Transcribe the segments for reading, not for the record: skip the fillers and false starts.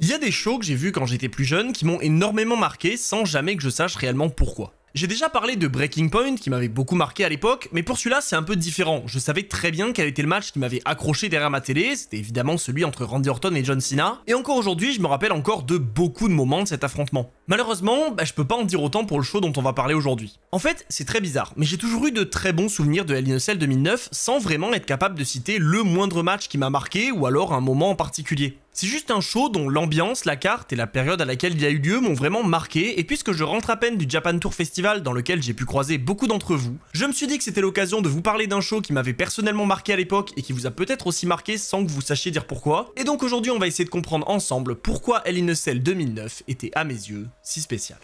Il y a des shows que j'ai vus quand j'étais plus jeune qui m'ont énormément marqué sans jamais que je sache réellement pourquoi. J'ai déjà parlé de Breaking Point qui m'avait beaucoup marqué à l'époque, mais pour celui-là c'est un peu différent. Je savais très bien quel était le match qui m'avait accroché derrière ma télé, c'était évidemment celui entre Randy Orton et John Cena, et encore aujourd'hui je me rappelle encore de beaucoup de moments de cet affrontement. Malheureusement, je peux pas en dire autant pour le show dont on va parler aujourd'hui. En fait, c'est très bizarre, mais j'ai toujours eu de très bons souvenirs de Hell in a Cell 2009 sans vraiment être capable de citer le moindre match qui m'a marqué ou alors un moment en particulier. C'est juste un show dont l'ambiance, la carte et la période à laquelle il a eu lieu m'ont vraiment marqué, et puisque je rentre à peine du Japan Tour Festival dans lequel j'ai pu croiser beaucoup d'entre vous, je me suis dit que c'était l'occasion de vous parler d'un show qui m'avait personnellement marqué à l'époque et qui vous a peut-être aussi marqué sans que vous sachiez dire pourquoi, et donc aujourd'hui on va essayer de comprendre ensemble pourquoi Hell in a Cell 2009 était à mes yeux si spécial.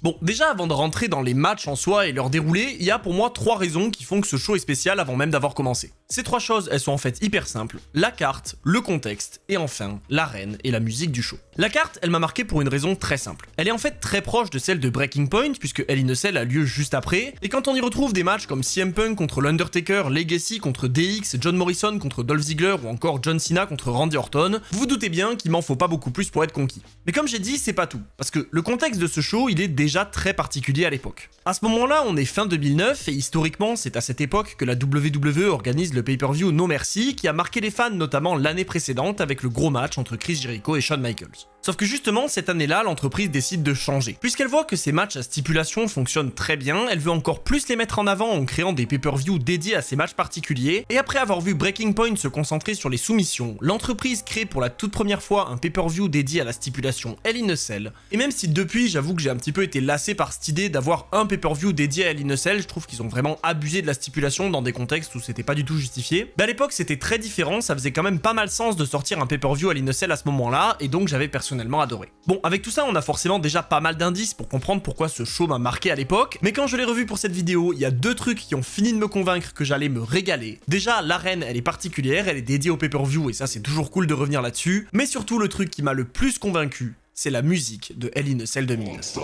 Bon, déjà avant de rentrer dans les matchs en soi et leur déroulé, il y a pour moi 3 raisons qui font que ce show est spécial avant même d'avoir commencé. Ces 3 choses, elles sont en fait hyper simples, la carte, le contexte, et enfin, l'arène et la musique du show. La carte, elle m'a marqué pour une raison très simple. Elle est en fait très proche de celle de Breaking Point, puisque Hell in a Cell a lieu juste après, et quand on y retrouve des matchs comme CM Punk contre l'Undertaker, Legacy contre DX, John Morrison contre Dolph Ziggler, ou encore John Cena contre Randy Orton, vous vous doutez bien qu'il m'en faut pas beaucoup plus pour être conquis. Mais comme j'ai dit, c'est pas tout, parce que le contexte de ce show, il est déjà très particulier à l'époque. À ce moment-là, on est fin 2009, et historiquement, c'est à cette époque que la WWE organise le pay-per-view No Mercy, qui a marqué les fans notamment l'année précédente avec le gros match entre Chris Jericho et Shawn Michaels. Sauf que justement, cette année-là, l'entreprise décide de changer. Puisqu'elle voit que ces matchs à stipulation fonctionnent très bien, elle veut encore plus les mettre en avant en créant des pay-per-view dédiés à ces matchs particuliers, et après avoir vu Breaking Point se concentrer sur les soumissions, l'entreprise crée pour la toute première fois un pay-per-view dédié à la stipulation Hell in a Cell, et même si depuis, j'avoue que j'ai un petit peu été lassé par cette idée d'avoir un pay-per-view dédié à Hell in a Cell, je trouve qu'ils ont vraiment abusé de la stipulation dans des contextes où c'était pas du tout justifié. À l'époque, c'était très différent, ça faisait quand même pas mal sens de sortir un pay-per-view Hell in a Cell à ce moment-là, et donc j'avais personnellement adoré. Bon, avec tout ça, on a forcément déjà pas mal d'indices pour comprendre pourquoi ce show m'a marqué à l'époque, mais quand je l'ai revu pour cette vidéo, il y a 2 trucs qui ont fini de me convaincre que j'allais me régaler. Déjà, l'arène, elle est particulière, elle est dédiée au pay-per-view, et ça c'est toujours cool de revenir là-dessus, mais surtout le truc qui m'a le plus convaincu, c'est la musique de Hell in a Cell 2009.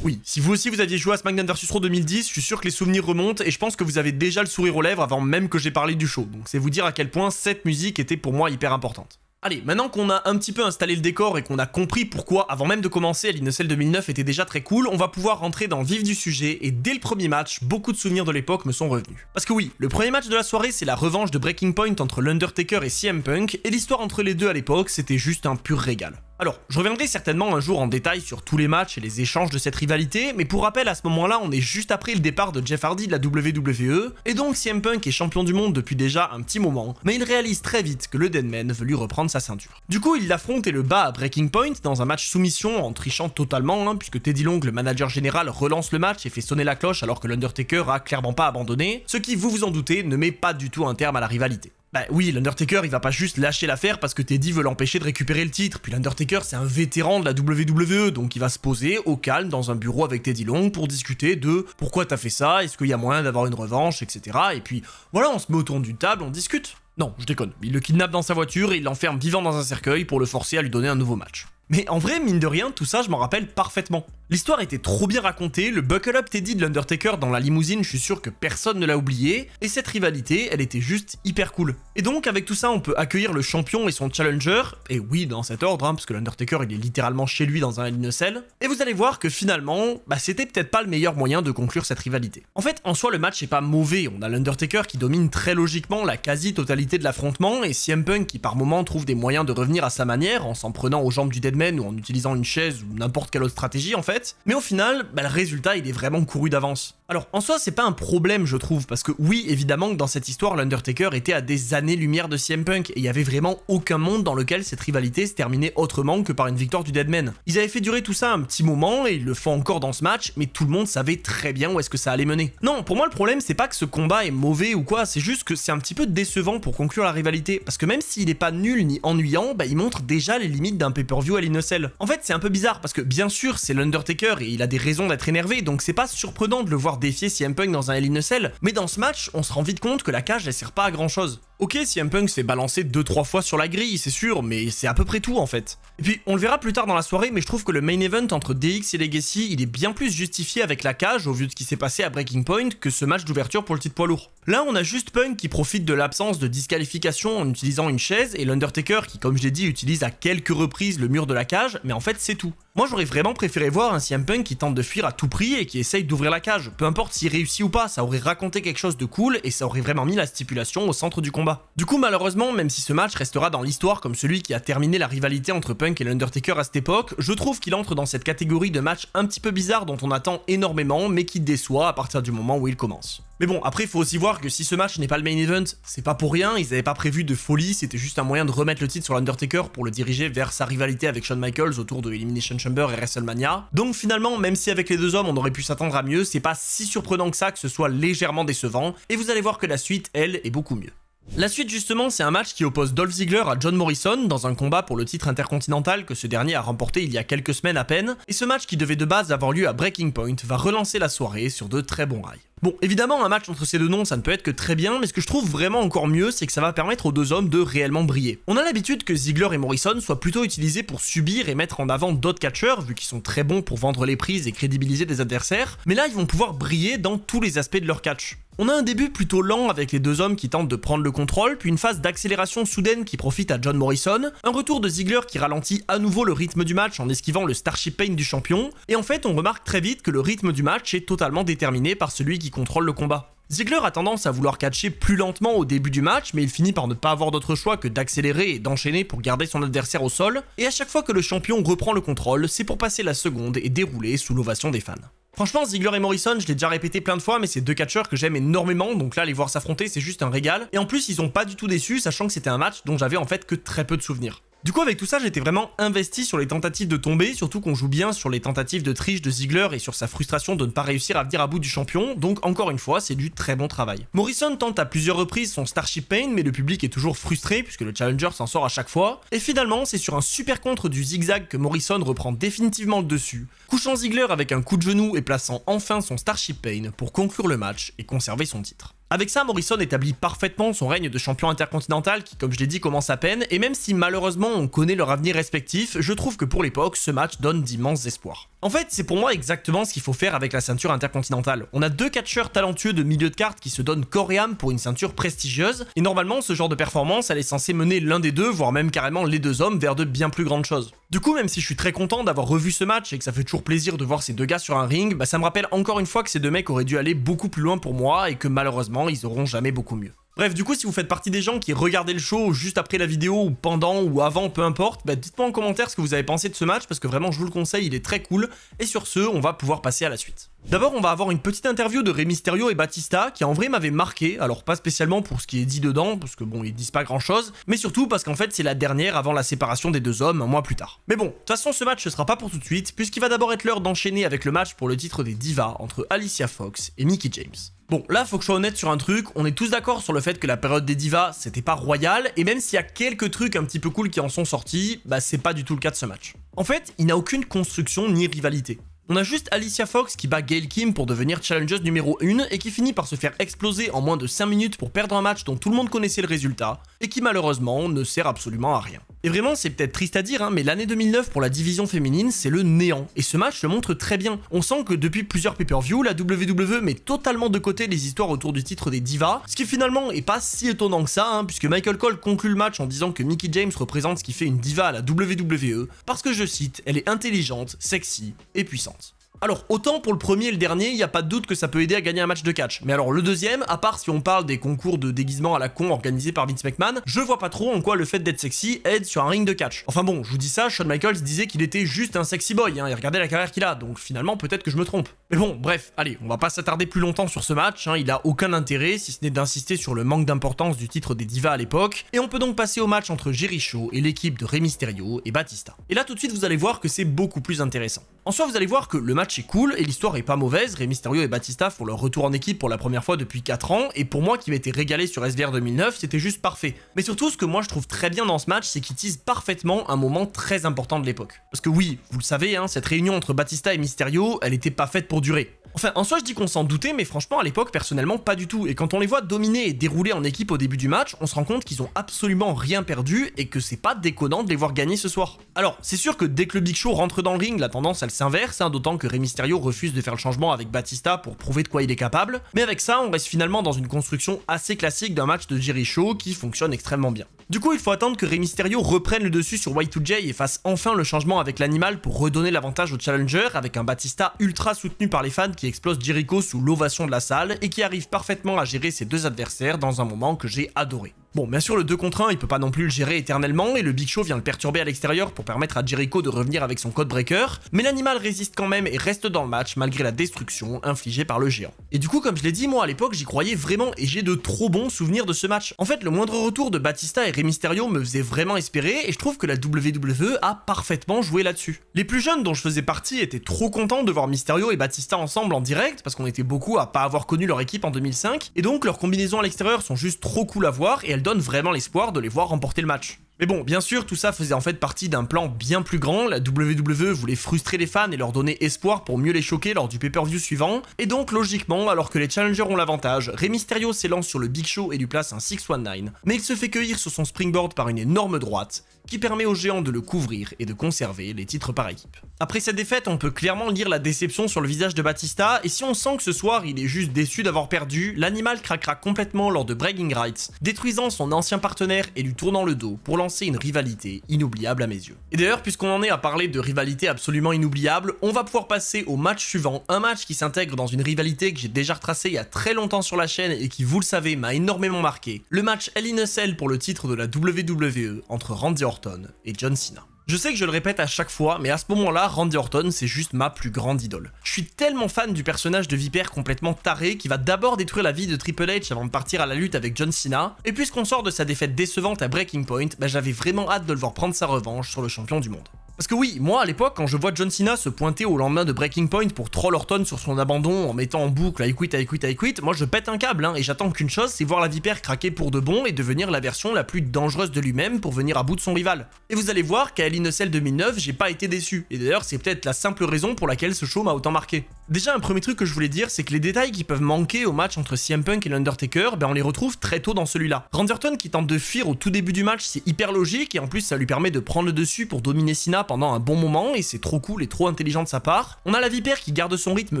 Oui, si vous aussi vous aviez joué à SmackDown vs Raw 2010, je suis sûr que les souvenirs remontent et je pense que vous avez déjà le sourire aux lèvres avant même que j'ai parlé du show. Donc c'est vous dire à quel point cette musique était pour moi hyper importante. Allez, maintenant qu'on a un petit peu installé le décor et qu'on a compris pourquoi, avant même de commencer, Hell in a Cell 2009 était déjà très cool, on va pouvoir rentrer dans le vif du sujet, et dès le premier match, beaucoup de souvenirs de l'époque me sont revenus. Parce que oui, le premier match de la soirée, c'est la revanche de Breaking Point entre l'Undertaker et CM Punk, et l'histoire entre les deux à l'époque, c'était juste un pur régal. Alors, je reviendrai certainement un jour en détail sur tous les matchs et les échanges de cette rivalité, mais pour rappel, à ce moment-là, on est juste après le départ de Jeff Hardy de la WWE, et donc CM Punk est champion du monde depuis déjà un petit moment, mais il réalise très vite que le Deadman veut lui reprendre sa ceinture. Du coup, il l'affronte et le bat à Breaking Point dans un match soumission en trichant totalement, puisque Teddy Long, le manager général, relance le match et fait sonner la cloche alors que l'Undertaker a clairement pas abandonné, ce qui, vous vous en doutez, ne met pas du tout un terme à la rivalité. Bah oui, l'Undertaker il va pas juste lâcher l'affaire parce que Teddy veut l'empêcher de récupérer le titre, puis l'Undertaker c'est un vétéran de la WWE, donc il va se poser au calme dans un bureau avec Teddy Long pour discuter de pourquoi t'as fait ça, est-ce qu'il y a moyen d'avoir une revanche, etc. Et puis voilà, on se met autour d'une table, on discute. Non, je déconne, il le kidnappe dans sa voiture et il l'enferme vivant dans un cercueil pour le forcer à lui donner un nouveau match. Mais en vrai, mine de rien, tout ça je m'en rappelle parfaitement. L'histoire était trop bien racontée, le Buckle Up Teddy de l'Undertaker dans la limousine, je suis sûr que personne ne l'a oublié, et cette rivalité, elle était juste hyper cool. Et donc avec tout ça, on peut accueillir le champion et son challenger, et oui, dans cet ordre, parce que l'Undertaker il est littéralement chez lui dans un Hell in a Cell, et vous allez voir que finalement, c'était peut-être pas le meilleur moyen de conclure cette rivalité. En fait, en soi, le match est pas mauvais, on a l'Undertaker qui domine très logiquement la quasi-totalité de l'affrontement, et CM Punk qui par moments trouve des moyens de revenir à sa manière, en s'en prenant aux jambes du Deadman ou en utilisant une chaise ou n'importe quelle autre stratégie en fait. Mais au final, le résultat il est vraiment couru d'avance. Alors en soi c'est pas un problème je trouve, parce que oui évidemment que dans cette histoire l'Undertaker était à des années-lumière de CM Punk, et il y avait vraiment aucun monde dans lequel cette rivalité se terminait autrement que par une victoire du Deadman. Ils avaient fait durer tout ça un petit moment, et ils le font encore dans ce match, mais tout le monde savait très bien où est-ce que ça allait mener. Non, pour moi le problème c'est pas que ce combat est mauvais ou quoi, c'est juste que c'est un petit peu décevant pour conclure la rivalité, parce que même s'il est pas nul ni ennuyant, il montre déjà les limites d'un pay-per-view Hell in a Cell. En fait c'est un peu bizarre, parce que bien sûr c'est l'Undertaker et il a des raisons d'être énervé, donc c'est pas surprenant de le voir défier CM Punk dans un Hell in a Cell, mais dans ce match, on se rend vite compte que la cage elle sert pas à grand chose. Ok, CM Punk s'est balancé 2-3 fois sur la grille, c'est sûr, mais c'est à peu près tout en fait. Et puis, on le verra plus tard dans la soirée, mais je trouve que le main event entre DX et Legacy, il est bien plus justifié avec la cage, au vu de ce qui s'est passé à Breaking Point, que ce match d'ouverture pour le titre poids lourd. Là, on a juste Punk qui profite de l'absence de disqualification en utilisant une chaise, et l'Undertaker qui, comme je l'ai dit, utilise à quelques reprises le mur de la cage, mais en fait c'est tout. Moi j'aurais vraiment préféré voir un CM Punk qui tente de fuir à tout prix et qui essaye d'ouvrir la cage. Peu importe s'il réussit ou pas, ça aurait raconté quelque chose de cool et ça aurait vraiment mis la stipulation au centre du combat. Du coup malheureusement, même si ce match restera dans l'histoire comme celui qui a terminé la rivalité entre Punk et l'Undertaker à cette époque, je trouve qu'il entre dans cette catégorie de match un petit peu bizarre dont on attend énormément mais qui déçoit à partir du moment où il commence. Mais bon, après il faut aussi voir que si ce match n'est pas le main event, c'est pas pour rien, ils avaient pas prévu de folie, c'était juste un moyen de remettre le titre sur l'Undertaker pour le diriger vers sa rivalité avec Shawn Michaels autour de Elimination Chamber et WrestleMania. Donc finalement, même si avec les deux hommes on aurait pu s'attendre à mieux, c'est pas si surprenant que ça que ce soit légèrement décevant, et vous allez voir que la suite, elle, est beaucoup mieux. La suite justement, c'est un match qui oppose Dolph Ziggler à John Morrison dans un combat pour le titre intercontinental que ce dernier a remporté il y a quelques semaines à peine, et ce match qui devait de base avoir lieu à Breaking Point va relancer la soirée sur de très bons rails. Bon, évidemment, un match entre ces deux noms, ça ne peut être que très bien, mais ce que je trouve vraiment encore mieux, c'est que ça va permettre aux deux hommes de réellement briller. On a l'habitude que Ziggler et Morrison soient plutôt utilisés pour subir et mettre en avant d'autres catcheurs, vu qu'ils sont très bons pour vendre les prises et crédibiliser des adversaires, mais là, ils vont pouvoir briller dans tous les aspects de leur catch. On a un début plutôt lent avec les deux hommes qui tentent de prendre le contrôle, puis une phase d'accélération soudaine qui profite à John Morrison, un retour de Ziggler qui ralentit à nouveau le rythme du match en esquivant le Starship Pain du champion, et en fait on remarque très vite que le rythme du match est totalement déterminé par celui qui contrôle le combat. Ziggler a tendance à vouloir catcher plus lentement au début du match, mais il finit par ne pas avoir d'autre choix que d'accélérer et d'enchaîner pour garder son adversaire au sol, et à chaque fois que le champion reprend le contrôle, c'est pour passer la seconde et dérouler sous l'ovation des fans. Franchement, Ziggler et Morrison, je l'ai déjà répété plein de fois, mais c'est deux catcheurs que j'aime énormément, donc là, les voir s'affronter, c'est juste un régal. Et en plus, ils ont pas du tout déçu, sachant que c'était un match dont j'avais en fait que très peu de souvenirs. Du coup, avec tout ça, j'étais vraiment investi sur les tentatives de tomber, surtout qu'on joue bien sur les tentatives de triche de Ziggler et sur sa frustration de ne pas réussir à venir à bout du champion, donc encore une fois, c'est du très bon travail. Morrison tente à plusieurs reprises son Starship Pain, mais le public est toujours frustré puisque le challenger s'en sort à chaque fois, et finalement, c'est sur un super contre du zigzag que Morrison reprend définitivement le dessus, couchant Ziggler avec un coup de genou et plaçant enfin son Starship Pain pour conclure le match et conserver son titre. Avec ça, Morrison établit parfaitement son règne de champion intercontinental qui, comme je l'ai dit, commence à peine, et même si malheureusement on connaît leur avenir respectif, je trouve que pour l'époque, ce match donne d'immenses espoirs. En fait, c'est pour moi exactement ce qu'il faut faire avec la ceinture intercontinentale. On a deux catcheurs talentueux de milieu de carte qui se donnent corps et âme pour une ceinture prestigieuse, et normalement, ce genre de performance, elle est censée mener l'un des deux, voire même carrément les deux hommes, vers de bien plus grandes choses. Du coup, même si je suis très content d'avoir revu ce match et que ça fait toujours plaisir de voir ces deux gars sur un ring, bah ça me rappelle encore une fois que ces deux mecs auraient dû aller beaucoup plus loin pour moi et que malheureusement, ils auront jamais beaucoup mieux. Bref, du coup, si vous faites partie des gens qui regardaient le show juste après la vidéo, ou pendant, ou avant, peu importe, bah dites-moi en commentaire ce que vous avez pensé de ce match, parce que vraiment, je vous le conseille, il est très cool, et sur ce, on va pouvoir passer à la suite. D'abord, on va avoir une petite interview de Rey Mysterio et Batista, qui en vrai m'avait marqué, alors pas spécialement pour ce qui est dit dedans, parce que bon, ils disent pas grand chose, mais surtout parce qu'en fait, c'est la dernière avant la séparation des deux hommes, un mois plus tard. Mais bon, de toute façon, ce match ne sera pas pour tout de suite, puisqu'il va d'abord être l'heure d'enchaîner avec le match pour le titre des Divas, entre Alicia Fox et Mickie James. Bon, là, faut que je sois honnête sur un truc, on est tous d'accord sur le fait que la période des divas, c'était pas royal, et même s'il y a quelques trucs un petit peu cool qui en sont sortis, bah c'est pas du tout le cas de ce match. En fait, il n'a aucune construction ni rivalité. On a juste Alicia Fox qui bat Gail Kim pour devenir challengeuse numéro 1 et qui finit par se faire exploser en moins de 5 minutes pour perdre un match dont tout le monde connaissait le résultat et qui malheureusement ne sert absolument à rien. Et vraiment, c'est peut-être triste à dire, hein, mais l'année 2009 pour la division féminine, c'est le néant. Et ce match le montre très bien. On sent que depuis plusieurs pay-per-view, la WWE met totalement de côté les histoires autour du titre des divas, ce qui finalement est pas si étonnant que ça, hein, puisque Michael Cole conclut le match en disant que Mickie James représente ce qui fait une diva à la WWE, parce que, je cite, elle est intelligente, sexy et puissante. Alors, autant pour le premier et le dernier, il n'y a pas de doute que ça peut aider à gagner un match de catch. Mais alors le deuxième, à part si on parle des concours de déguisement à la con organisés par Vince McMahon, je vois pas trop en quoi le fait d'être sexy aide sur un ring de catch. Enfin bon, je vous dis ça, Shawn Michaels disait qu'il était juste un sexy boy, hein, et regardez la carrière qu'il a, donc finalement peut-être que je me trompe. Mais bon, bref, allez, on va pas s'attarder plus longtemps sur ce match, hein, il a aucun intérêt si ce n'est d'insister sur le manque d'importance du titre des divas à l'époque, et on peut donc passer au match entre Jericho et l'équipe de Rey Mysterio et Batista. Et là tout de suite vous allez voir que c'est beaucoup plus intéressant. En soi vous allez voir que le match match est cool et l'histoire est pas mauvaise, Rey Mysterio et Batista font leur retour en équipe pour la première fois depuis 4 ans, et pour moi qui m'étais régalé sur SVR 2009, c'était juste parfait. Mais surtout, ce que moi je trouve très bien dans ce match, c'est qu'il tease parfaitement un moment très important de l'époque. Parce que oui, vous le savez, hein, cette réunion entre Batista et Mysterio, elle était pas faite pour durer. Enfin, en soi, je dis qu'on s'en doutait, mais franchement, à l'époque, personnellement, pas du tout. Et quand on les voit dominer et dérouler en équipe au début du match, on se rend compte qu'ils ont absolument rien perdu et que c'est pas déconnant de les voir gagner ce soir. Alors, c'est sûr que dès que le Big Show rentre dans le ring, la tendance, elle s'inverse, hein, d'autant que Rey Mysterio refuse de faire le changement avec Batista pour prouver de quoi il est capable. Mais avec ça, on reste finalement dans une construction assez classique d'un match de Jerry Show qui fonctionne extrêmement bien. Du coup, il faut attendre que Rey Mysterio reprenne le dessus sur Y2J et fasse enfin le changement avec l'animal pour redonner l'avantage au challenger avec un Batista ultra soutenu par les fans qui explose Jericho sous l'ovation de la salle et qui arrive parfaitement à gérer ses deux adversaires dans un moment que j'ai adoré. Bon, bien sûr, le 2 contre 1, il peut pas non plus le gérer éternellement, et le Big Show vient le perturber à l'extérieur pour permettre à Jericho de revenir avec son code breaker, mais l'animal résiste quand même et reste dans le match malgré la destruction infligée par le géant. Et du coup, comme je l'ai dit, moi à l'époque, j'y croyais vraiment et j'ai de trop bons souvenirs de ce match. En fait, le moindre retour de Batista et Rey Mysterio me faisait vraiment espérer, et je trouve que la WWE a parfaitement joué là-dessus. Les plus jeunes dont je faisais partie étaient trop contents de voir Mysterio et Batista ensemble en direct, parce qu'on était beaucoup à pas avoir connu leur équipe en 2005, et donc leurs combinaisons à l'extérieur sont juste trop cool à voir, et elles donnent vraiment l'espoir de les voir remporter le match. Mais bon, bien sûr, tout ça faisait en fait partie d'un plan bien plus grand, la WWE voulait frustrer les fans et leur donner espoir pour mieux les choquer lors du pay-per-view suivant, et donc logiquement, alors que les challengers ont l'avantage, Rey Mysterio s'élance sur le Big Show et lui place un 619, mais il se fait cueillir sur son springboard par une énorme droite, qui permet au géant de le couvrir et de conserver les titres par équipe. Après cette défaite, on peut clairement lire la déception sur le visage de Batista, et si on sent que ce soir il est juste déçu d'avoir perdu, l'animal craquera complètement lors de Bragging Rights, détruisant son ancien partenaire et lui tournant le dos pour lancer une rivalité inoubliable à mes yeux. Et d'ailleurs, puisqu'on en est à parler de rivalité absolument inoubliable, on va pouvoir passer au match suivant, un match qui s'intègre dans une rivalité que j'ai déjà retracée il y a très longtemps sur la chaîne et qui, vous le savez, m'a énormément marqué, le match Hell in a Cell pour le titre de la WWE entre Randy Orton et John Cena. Je sais que je le répète à chaque fois, mais à ce moment-là, Randy Orton, c'est juste ma plus grande idole. Je suis tellement fan du personnage de Vipère complètement taré qui va d'abord détruire la vie de Triple H avant de partir à la lutte avec John Cena, et puisqu'on sort de sa défaite décevante à Breaking Point, j'avais vraiment hâte de le voir prendre sa revanche sur le champion du monde. Parce que oui, moi à l'époque, quand je vois John Cena se pointer au lendemain de Breaking Point pour troll Orton sur son abandon en mettant en boucle I quit, moi je pète un câble, hein, et j'attends qu'une chose, c'est voir la Vipère craquer pour de bon et devenir la version la plus dangereuse de lui-même pour venir à bout de son rival. Et vous allez voir qu'à Hell in a Cell 2009, j'ai pas été déçu, et d'ailleurs c'est peut-être la simple raison pour laquelle ce show m'a autant marqué. Déjà, un premier truc que je voulais dire, c'est que les détails qui peuvent manquer au match entre CM Punk et l'Undertaker, on les retrouve très tôt dans celui-là. Randy Orton qui tente de fuir au tout début du match, c'est hyper logique, et en plus ça lui permet de prendre le dessus pour dominer Cena pendant un bon moment, et c'est trop cool et trop intelligent de sa part. On a la Vipère qui garde son rythme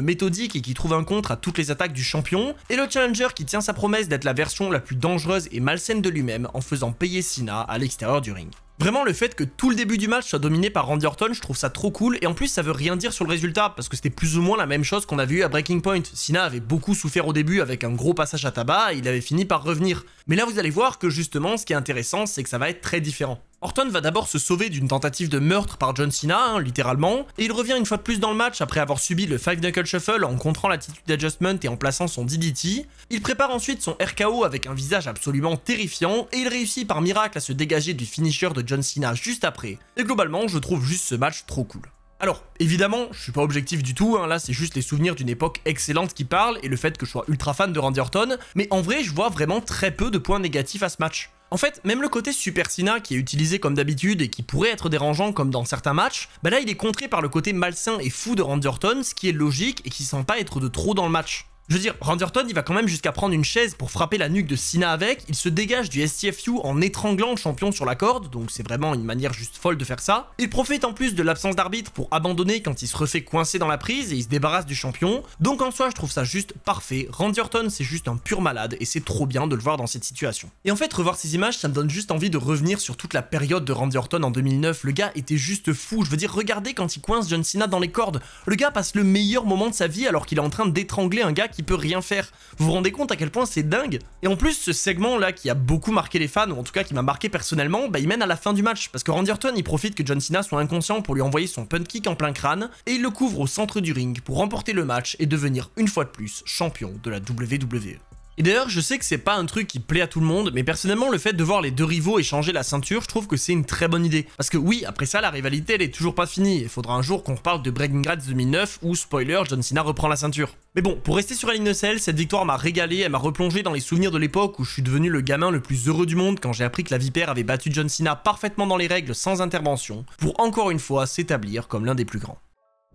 méthodique et qui trouve un contre à toutes les attaques du champion, et le Challenger qui tient sa promesse d'être la version la plus dangereuse et malsaine de lui-même en faisant payer Cena à l'extérieur du ring. Vraiment, le fait que tout le début du match soit dominé par Randy Orton, je trouve ça trop cool, et en plus ça veut rien dire sur le résultat, parce que c'était plus ou moins la même chose qu'on avait eu à Breaking Point. Cena avait beaucoup souffert au début avec un gros passage à tabac, et il avait fini par revenir. Mais là vous allez voir que justement, ce qui est intéressant, c'est que ça va être très différent. Orton va d'abord se sauver d'une tentative de meurtre par John Cena, littéralement, et il revient une fois de plus dans le match après avoir subi le 5 Knuckle Shuffle en contrant l'attitude d'adjustment et en plaçant son DDT. Il prépare ensuite son RKO avec un visage absolument terrifiant, et il réussit par miracle à se dégager du finisher de John Cena juste après. Et globalement, je trouve juste ce match trop cool. Alors, évidemment, je suis pas objectif du tout, là c'est juste les souvenirs d'une époque excellente qui parlent et le fait que je sois ultra fan de Randy Orton, mais en vrai je vois vraiment très peu de points négatifs à ce match. En fait, même le côté Super Cena qui est utilisé comme d'habitude et qui pourrait être dérangeant comme dans certains matchs, là il est contré par le côté malsain et fou de Randy Orton, ce qui est logique et qui semble pas être de trop dans le match. Je veux dire, Randy Orton, il va quand même jusqu'à prendre une chaise pour frapper la nuque de Cena avec, il se dégage du STFU en étranglant le champion sur la corde, donc c'est vraiment une manière juste folle de faire ça. Il profite en plus de l'absence d'arbitre pour abandonner quand il se refait coincer dans la prise et il se débarrasse du champion, donc en soi je trouve ça juste parfait. Randy Orton c'est juste un pur malade et c'est trop bien de le voir dans cette situation. Et en fait, revoir ces images, ça me donne juste envie de revenir sur toute la période de Randy Orton en 2009, le gars était juste fou, je veux dire, regardez quand il coince John Cena dans les cordes, le gars passe le meilleur moment de sa vie alors qu'il est en train d'étrangler un gars qui peut rien faire. Vous vous rendez compte à quel point c'est dingue? Et en plus, ce segment là qui a beaucoup marqué les fans, ou en tout cas qui m'a marqué personnellement, il mène à la fin du match, parce que Randy Orton il profite que John Cena soit inconscient pour lui envoyer son punt kick en plein crâne, et il le couvre au centre du ring pour remporter le match et devenir une fois de plus champion de la WWE. Et d'ailleurs, je sais que c'est pas un truc qui plaît à tout le monde, mais personnellement, le fait de voir les deux rivaux échanger la ceinture, je trouve que c'est une très bonne idée. Parce que oui, après ça, la rivalité, elle est toujours pas finie. Il faudra un jour qu'on reparle de Breaking Bad 2009 où, spoiler, John Cena reprend la ceinture. Mais bon, pour rester sur Hell in a Cell, cette victoire m'a régalé, elle m'a replongé dans les souvenirs de l'époque où je suis devenu le gamin le plus heureux du monde quand j'ai appris que la Vipère avait battu John Cena parfaitement dans les règles sans intervention, pour encore une fois s'établir comme l'un des plus grands.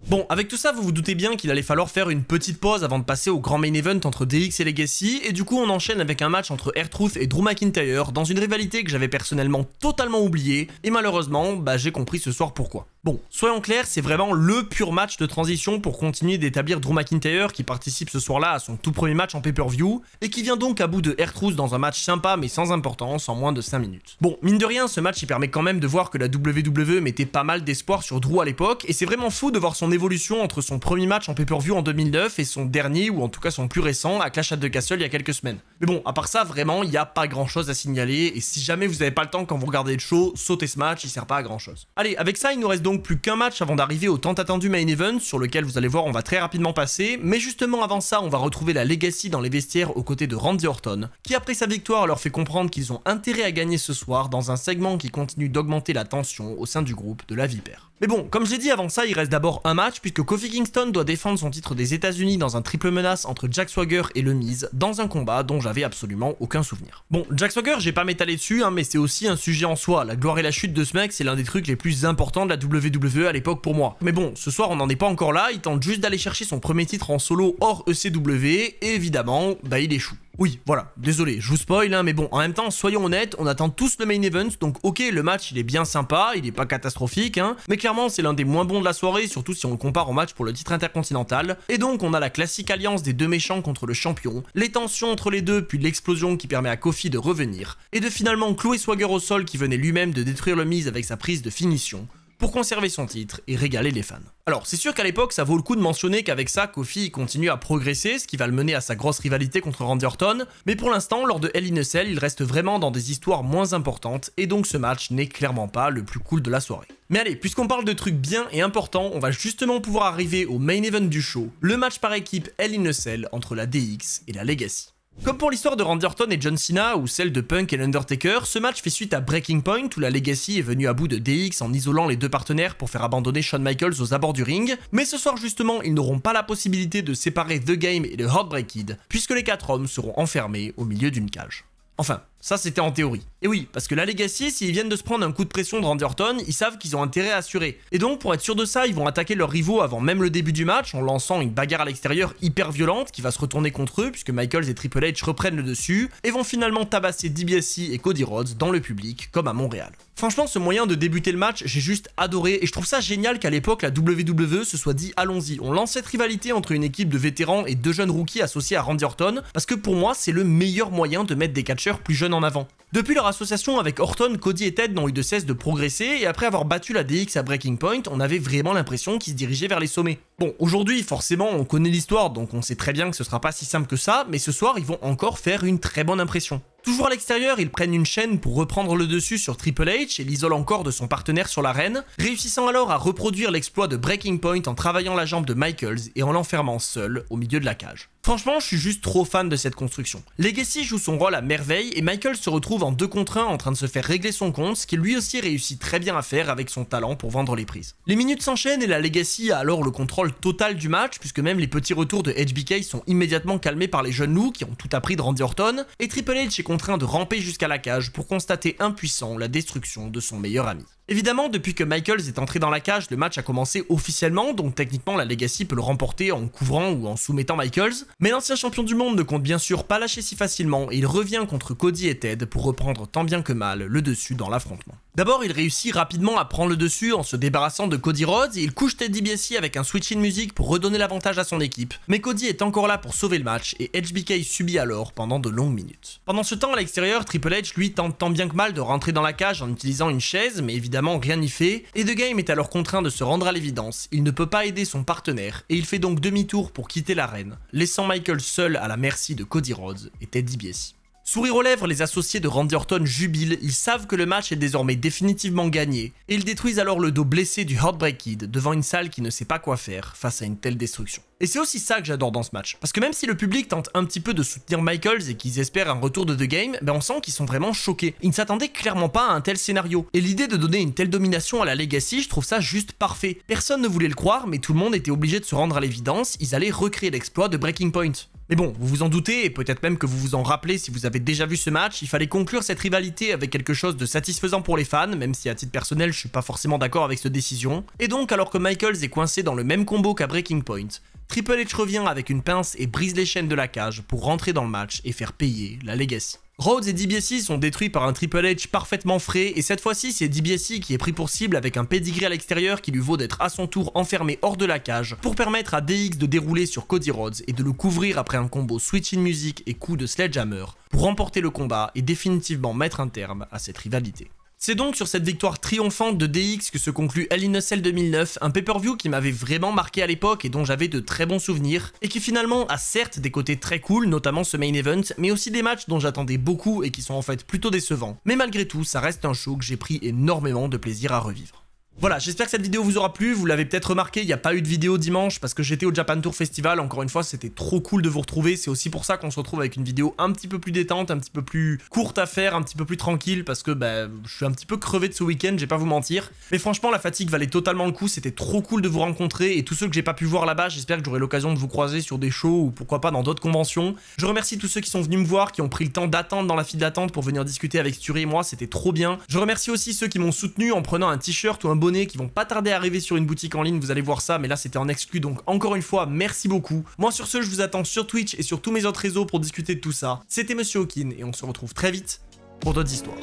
Bon, avec tout ça, vous vous doutez bien qu'il allait falloir faire une petite pause avant de passer au grand main event entre DX et Legacy, et du coup on enchaîne avec un match entre R-Truth et Drew McIntyre dans une rivalité que j'avais personnellement totalement oubliée, et malheureusement, j'ai compris ce soir pourquoi. Bon, soyons clairs, c'est vraiment le pur match de transition pour continuer d'établir Drew McIntyre qui participe ce soir-là à son tout premier match en pay-per-view, et qui vient donc à bout de R-Truth dans un match sympa mais sans importance en moins de 5 minutes. Bon, mine de rien, ce match il permet quand même de voir que la WWE mettait pas mal d'espoir sur Drew à l'époque, et c'est vraiment fou de voir son évolution entre son premier match en pay-per-view en 2009 et son dernier, ou en tout cas son plus récent, à Clash at the Castle il y a quelques semaines. Mais bon, à part ça, vraiment, il n'y a pas grand chose à signaler, et si jamais vous n'avez pas le temps quand vous regardez le show, sautez ce match, il sert pas à grand chose. Allez, avec ça, il nous reste donc plus qu'un match avant d'arriver au tant attendu main event, sur lequel vous allez voir on va très rapidement passer, mais justement avant ça, on va retrouver la Legacy dans les vestiaires aux côtés de Randy Orton, qui après sa victoire leur fait comprendre qu'ils ont intérêt à gagner ce soir dans un segment qui continue d'augmenter la tension au sein du groupe de la Vipère. Mais bon, comme je l'ai dit avant ça, il reste d'abord un match puisque Kofi Kingston doit défendre son titre des États-Unis dans un triple menace entre Jack Swagger et Le Miz dans un combat dont j'avais absolument aucun souvenir. Bon, Jack Swagger, j'ai pas m'étaler dessus, mais c'est aussi un sujet en soi. La gloire et la chute de ce mec, c'est l'un des trucs les plus importants de la WWE à l'époque pour moi. Mais bon, ce soir on n'en est pas encore là, il tente juste d'aller chercher son premier titre en solo hors ECW et évidemment, il échoue. Oui, voilà, désolé, je vous spoil, mais bon, en même temps, soyons honnêtes, on attend tous le main event, donc ok, le match il est bien sympa, il est pas catastrophique, mais clairement c'est l'un des moins bons de la soirée, surtout si on le compare au match pour le titre intercontinental, et donc on a la classique alliance des deux méchants contre le champion, les tensions entre les deux, puis l'explosion qui permet à Kofi de revenir, et de finalement clouer Swagger au sol qui venait lui-même de détruire le Miz avec sa prise de finition, pour conserver son titre et régaler les fans. Alors, c'est sûr qu'à l'époque, ça vaut le coup de mentionner qu'avec ça, Kofi continue à progresser, ce qui va le mener à sa grosse rivalité contre Randy Orton, mais pour l'instant, lors de Hell in a Cell, il reste vraiment dans des histoires moins importantes, et donc ce match n'est clairement pas le plus cool de la soirée. Mais allez, puisqu'on parle de trucs bien et importants, on va justement pouvoir arriver au main event du show, le match par équipe Hell in a Cell entre la DX et la Legacy. Comme pour l'histoire de Randy Orton et John Cena ou celle de Punk et l'Undertaker, ce match fait suite à Breaking Point où la Legacy est venue à bout de DX en isolant les deux partenaires pour faire abandonner Shawn Michaels aux abords du ring, mais ce soir justement ils n'auront pas la possibilité de séparer The Game et le Heartbreak Kid, puisque les 4 hommes seront enfermés au milieu d'une cage. Enfin, ça c'était en théorie. Et oui, parce que la Legacy, s'ils viennent de se prendre un coup de pression de Randy Orton, ils savent qu'ils ont intérêt à assurer. Et donc, pour être sûr de ça, ils vont attaquer leurs rivaux avant même le début du match, en lançant une bagarre à l'extérieur hyper violente qui va se retourner contre eux, puisque Michaels et Triple H reprennent le dessus, et vont finalement tabasser DiBiase et Cody Rhodes dans le public, comme à Montréal. Franchement, ce moyen de débuter le match, j'ai juste adoré, et je trouve ça génial qu'à l'époque, la WWE se soit dit « Allons-y, on lance cette rivalité entre une équipe de vétérans et deux jeunes rookies associés à Randy Orton, parce que pour moi, c'est le meilleur moyen de mettre des catcheurs plus jeunes en avant. » Depuis leur association avec Orton, Cody et Ted n'ont eu de cesse de progresser, et après avoir battu la DX à Breaking Point, on avait vraiment l'impression qu'ils se dirigeaient vers les sommets. Bon, aujourd'hui, forcément, on connaît l'histoire, donc on sait très bien que ce sera pas si simple que ça, mais ce soir, ils vont encore faire une très bonne impression. Toujours à l'extérieur, ils prennent une chaîne pour reprendre le dessus sur Triple H et l'isolent encore de son partenaire sur l'arène, réussissant alors à reproduire l'exploit de Breaking Point en travaillant la jambe de Michaels et en l'enfermant seul au milieu de la cage. Franchement, je suis juste trop fan de cette construction. Legacy joue son rôle à merveille et Michaels se retrouve en 2 contre 1 en train de se faire régler son compte, ce qu'il lui aussi réussit très bien à faire avec son talent pour vendre les prises. Les minutes s'enchaînent et la Legacy a alors le contrôle total du match, puisque même les petits retours de HBK sont immédiatement calmés par les jeunes loups qui ont tout appris de Randy Orton, et Triple H est contraint de ramper jusqu'à la cage pour constater impuissant la destruction de son meilleur ami. Évidemment, depuis que Michaels est entré dans la cage, le match a commencé officiellement, donc techniquement la Legacy peut le remporter en couvrant ou en soumettant Michaels, mais l'ancien champion du monde ne compte bien sûr pas lâcher si facilement et il revient contre Cody et Ted pour reprendre tant bien que mal le dessus dans l'affrontement. D'abord, il réussit rapidement à prendre le dessus en se débarrassant de Cody Rhodes et il couche Ted DiBiase avec un switch in music pour redonner l'avantage à son équipe, mais Cody est encore là pour sauver le match et HBK subit alors pendant de longues minutes. Pendant ce temps, à l'extérieur, Triple H lui tente tant bien que mal de rentrer dans la cage en utilisant une chaise, mais évidemment rien n'y fait, et The Game est alors contraint de se rendre à l'évidence, il ne peut pas aider son partenaire, et il fait donc demi-tour pour quitter l'arène, laissant Michael seul à la merci de Cody Rhodes et Ted DiBiase. Sourire aux lèvres, les associés de Randy Orton jubilent, ils savent que le match est désormais définitivement gagné, et ils détruisent alors le dos blessé du Heartbreak Kid devant une salle qui ne sait pas quoi faire face à une telle destruction. Et c'est aussi ça que j'adore dans ce match, parce que même si le public tente un petit peu de soutenir Michaels et qu'ils espèrent un retour de The Game, ben on sent qu'ils sont vraiment choqués. Ils ne s'attendaient clairement pas à un tel scénario, et l'idée de donner une telle domination à la Legacy, je trouve ça juste parfait. Personne ne voulait le croire, mais tout le monde était obligé de se rendre à l'évidence, ils allaient recréer l'exploit de Breaking Point. Mais bon, vous vous en doutez, et peut-être même que vous vous en rappelez si vous avez déjà vu ce match, il fallait conclure cette rivalité avec quelque chose de satisfaisant pour les fans, même si à titre personnel je suis pas forcément d'accord avec cette décision. Et donc, alors que Michaels est coincé dans le même combo qu'à Breaking Point, Triple H revient avec une pince et brise les chaînes de la cage pour rentrer dans le match et faire payer la Legacy. Rhodes et DiBiase sont détruits par un Triple H parfaitement frais, et cette fois-ci c'est DiBiase qui est pris pour cible avec un pedigree à l'extérieur qui lui vaut d'être à son tour enfermé hors de la cage pour permettre à DX de dérouler sur Cody Rhodes et de le couvrir après un combo Switch in Music et coup de Sledgehammer pour remporter le combat et définitivement mettre un terme à cette rivalité. C'est donc sur cette victoire triomphante de DX que se conclut Hell in a Cell 2009, un pay-per-view qui m'avait vraiment marqué à l'époque et dont j'avais de très bons souvenirs, et qui finalement a certes des côtés très cool, notamment ce main event, mais aussi des matchs dont j'attendais beaucoup et qui sont en fait plutôt décevants. Mais malgré tout, ça reste un show que j'ai pris énormément de plaisir à revivre. Voilà, j'espère que cette vidéo vous aura plu, vous l'avez peut-être remarqué, il n'y a pas eu de vidéo dimanche parce que j'étais au Japan Tour Festival, encore une fois c'était trop cool de vous retrouver, c'est aussi pour ça qu'on se retrouve avec une vidéo un petit peu plus détente, un petit peu plus courte à faire, un petit peu plus tranquille, parce que je suis un petit peu crevé de ce week-end, je vais pas vous mentir, mais franchement la fatigue valait totalement le coup, c'était trop cool de vous rencontrer, et tous ceux que j'ai pas pu voir là-bas, j'espère que j'aurai l'occasion de vous croiser sur des shows ou pourquoi pas dans d'autres conventions. Je remercie tous ceux qui sont venus me voir, qui ont pris le temps d'attendre dans la file d'attente pour venir discuter avec Sturi et moi, c'était trop bien. Je remercie aussi ceux qui m'ont soutenu en prenant un t-shirt ou un bonnet qui vont pas tarder à arriver sur une boutique en ligne, vous allez voir ça, mais là c'était en exclu, donc encore une fois, merci beaucoup. Moi sur ce, je vous attends sur Twitch et sur tous mes autres réseaux pour discuter de tout ça. C'était Monsieur Hawkin et on se retrouve très vite pour d'autres histoires.